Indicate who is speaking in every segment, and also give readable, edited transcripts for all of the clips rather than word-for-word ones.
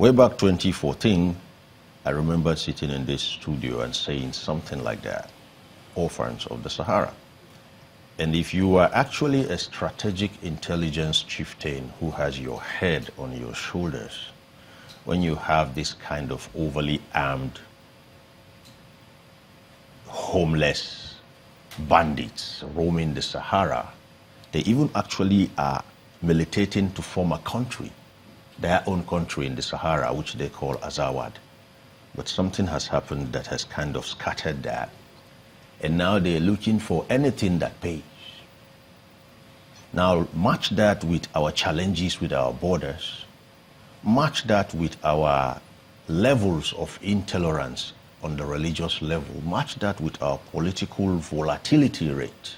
Speaker 1: Way back 2014, I remember sitting in this studio and saying something like that, orphans of the Sahara. And if you are actually a strategic intelligence chieftain who has your head on your shoulders, when you have this kind of overly armed, homeless bandits roaming the Sahara, they even actually are militating to form a country, their own country in the Sahara, which they call Azawad. But something has happened that has kind of scattered that. And now they're looking for anything that pays. Now, match that with our challenges with our borders, match that with our levels of intolerance on the religious level, match that with our political volatility rate,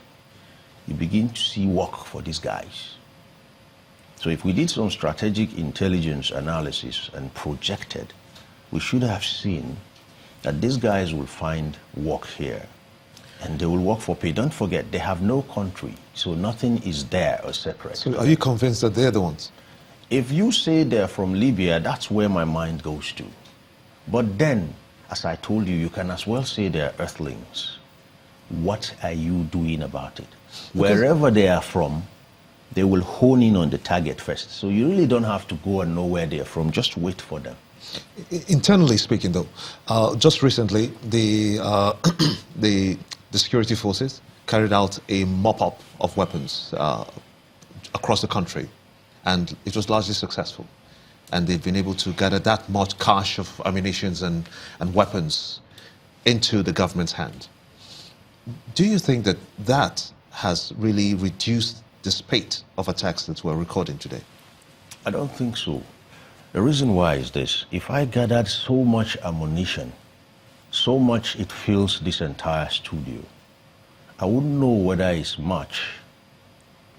Speaker 1: you begin to see work for these guys. So if we did some strategic intelligence analysis and projected, we should have seen that these guys will find work here and they will work for pay. Don't forget, they have no country, so nothing is there or separate.
Speaker 2: So are you convinced that they're the ones?
Speaker 1: If you say they're from Libya, that's where my mind goes to. But then, as I told you, you can as well say they're earthlings. What are you doing about it? Wherever they are from, they will hone in on the target first. So you really don't have to go and know where they're from. Just wait for them.
Speaker 2: Internally speaking, though, just recently, the security forces carried out a mop-up of weapons across the country, and it was largely successful. And they've been able to gather that much cache of ammunition and weapons into the government's hand. Do you think that that has really reduced the spate of attacks that we're recording today?
Speaker 1: I don't think so. The reason why is this. If I gathered so much ammunition, so much it fills this entire studio, I wouldn't know whether it's much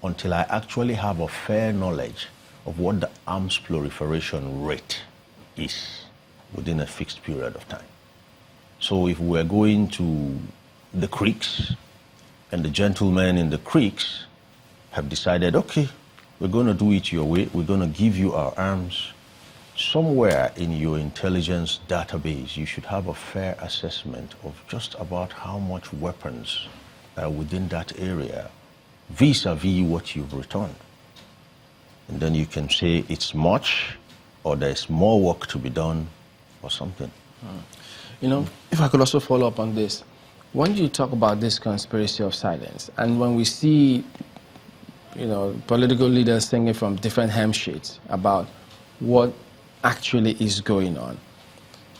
Speaker 1: until I actually have a fair knowledge of what the arms proliferation rate is within a fixed period of time. So if we're going to the creeks and the gentlemen in the creeks have decided, okay, we're going to do it your way, we're going to give you our arms, somewhere in your intelligence database, you should have a fair assessment of just about how much weapons are within that area vis-a-vis what you've returned. And then you can say it's much, or there's more work to be done, or something.
Speaker 3: You know, if I could also follow up on this, when you talk about this conspiracy of silence, and when we see, you know, political leaders singing from different hymn-sheets about what actually is going on,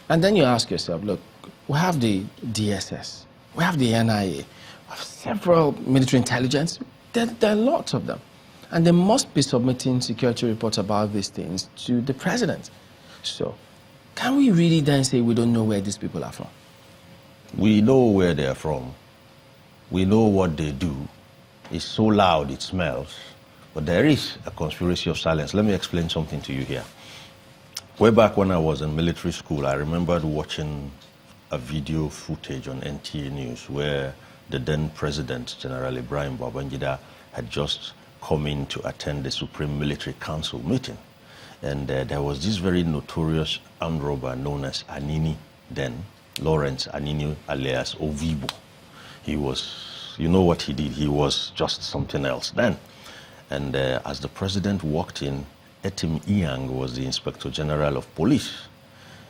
Speaker 3: and then you ask yourself, look, we have the DSS, we have the NIA, we have several military intelligence, there are lots of them. And they must be submitting security reports about these things to the president. So, can we really then say we don't know where these people are from?
Speaker 1: We know where they're from. We know what they do. It's so loud, it smells. But there is a conspiracy of silence. Let me explain something to you here. Way back when I was in military school, I remembered watching a video footage on NTA News where the then president, General Ibrahim Babangida, had just come in to attend the Supreme Military Council meeting. And there was this very notorious armed robber known as Anini then, Lawrence Anini alias Ovibo. He was, you know what he did, he was just something else then. And as the president walked in, Etim Iang was the Inspector General of Police.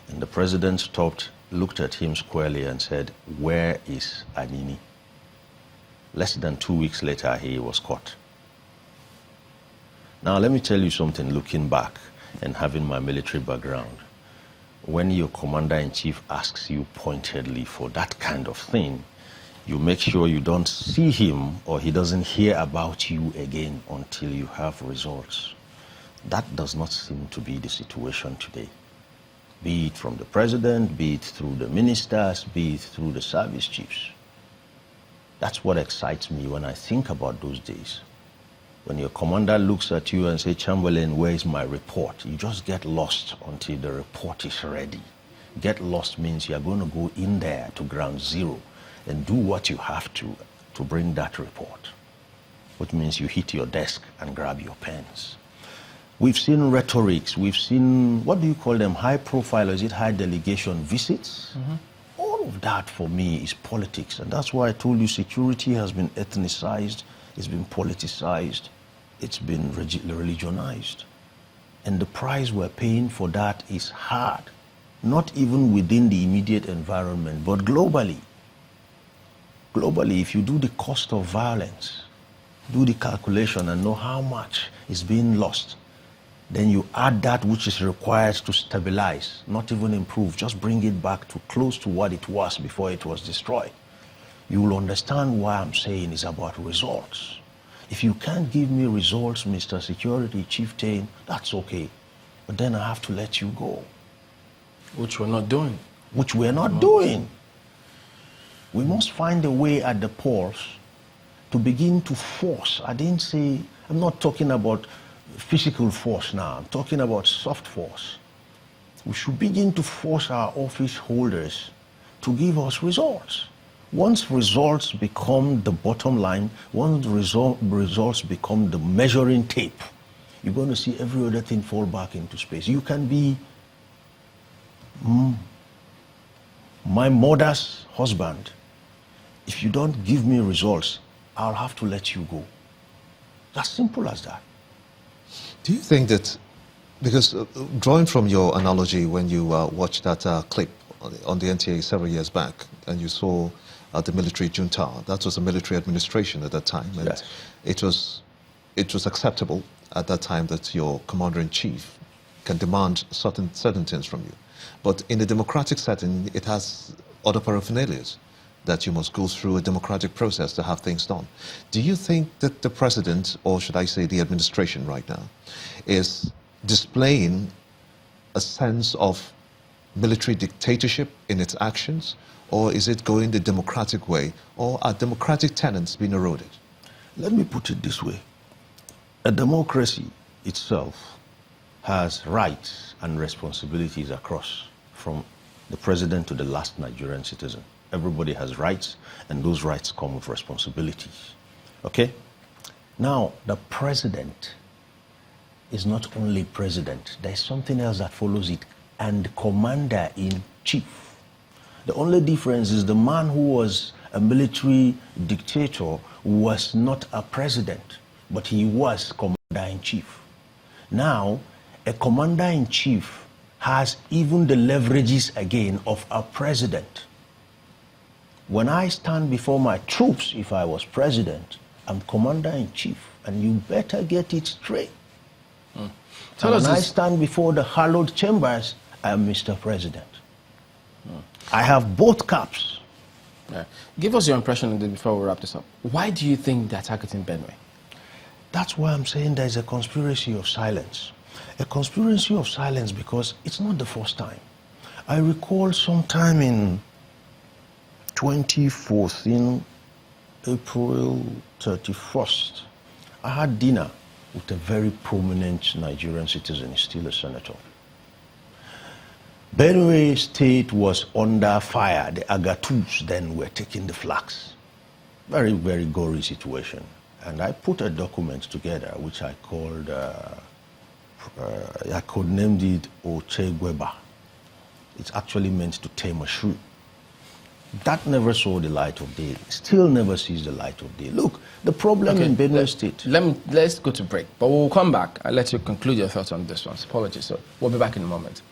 Speaker 1: And the president stopped, looked at him squarely and said, "Where is Anini?" Less than 2 weeks later, he was caught. Now, let me tell you something, looking back and having my military background. When your commander-in-chief asks you pointedly for that kind of thing, you make sure you don't see him or he doesn't hear about you again until you have results. That does not seem to be the situation today. Be it from the president, be it through the ministers, be it through the service chiefs. That's what excites me when I think about those days. When your commander looks at you and says, "Chamberlain, where is my report?" You just get lost until the report is ready. Get lost means you're going to go in there to ground zero and do what you have to bring that report, which means you hit your desk and grab your pens. We've seen rhetorics. We've seen, what do you call them, high profile, or is it high delegation visits? All of that for me is politics. And that's why I told you security has been ethnicized, it's been politicized, it's been religionized. And the price we're paying for that is hard. Not even within the immediate environment, but globally. Globally, if you do the cost of violence, do the calculation and know how much is being lost, then you add that which is required to stabilize, not even improve, just bring it back to close to what it was before it was destroyed. You will understand why I'm saying it's about results. If you can't give me results, Mr. Security Chieftain, that's okay. But then I have to let you go.
Speaker 3: Which we're not doing.
Speaker 1: Which we're not doing. We must find a way at the polls to begin to force. I'm not talking about physical force now. I'm talking about soft force. We should begin to force our office holders to give us results. Once results become the bottom line, once results become the measuring tape, you're going to see every other thing fall back into space. You can be my mother's husband. If you don't give me results, I'll have to let you go. As simple as that.
Speaker 2: Do you think that, because drawing from your analogy when you watched that clip on the NTA several years back, and you saw the military junta, that was a military administration at that time, and
Speaker 1: yes.
Speaker 2: it was acceptable at that time that your commander-in-chief can demand certain things from you. But in a democratic setting, it has other paraphernalias that you must go through a democratic process to have things done. Do you think that the president, or should I say the administration right now, is displaying a sense of military dictatorship in its actions, or is it going the democratic way, or are democratic tenets being eroded?
Speaker 1: Let me put it this way. A democracy itself has rights and responsibilities across, from the president to the last Nigerian citizen. Everybody has rights, and those rights come with responsibilities. Okay? Now, the president is not only president. There's something else that follows it, and commander-in-chief. The only difference is the man who was a military dictator was not a president, but he was commander-in-chief. Now, a commander-in-chief has even the leverages again of a president. When I stand before my troops, if I was president, I'm commander-in-chief, and you better get it straight. So when I stand before the hallowed chambers, I am Mr. President. I have both caps.
Speaker 3: Yeah. Give us your impression on this before we wrap this up. Why do you think they're targeting Benue?
Speaker 1: That's why I'm saying there's a conspiracy of silence. A conspiracy of silence because it's not the first time. I recall sometime in 2014, April 31st, I had dinner with a very prominent Nigerian citizen. He's still a senator. Benue State was under fire. The Agatus then were taking the flags. Very, very gory situation. And I put a document together which I called, I codenamed it Ochegweba. It's actually meant to tame a shrew. That never saw the light of day. Still never sees the light of day. Look, the problem in Benue State.
Speaker 3: Let's go to break, but we'll come back and let you conclude your thoughts on this one. Apologies, so we'll be back in a moment.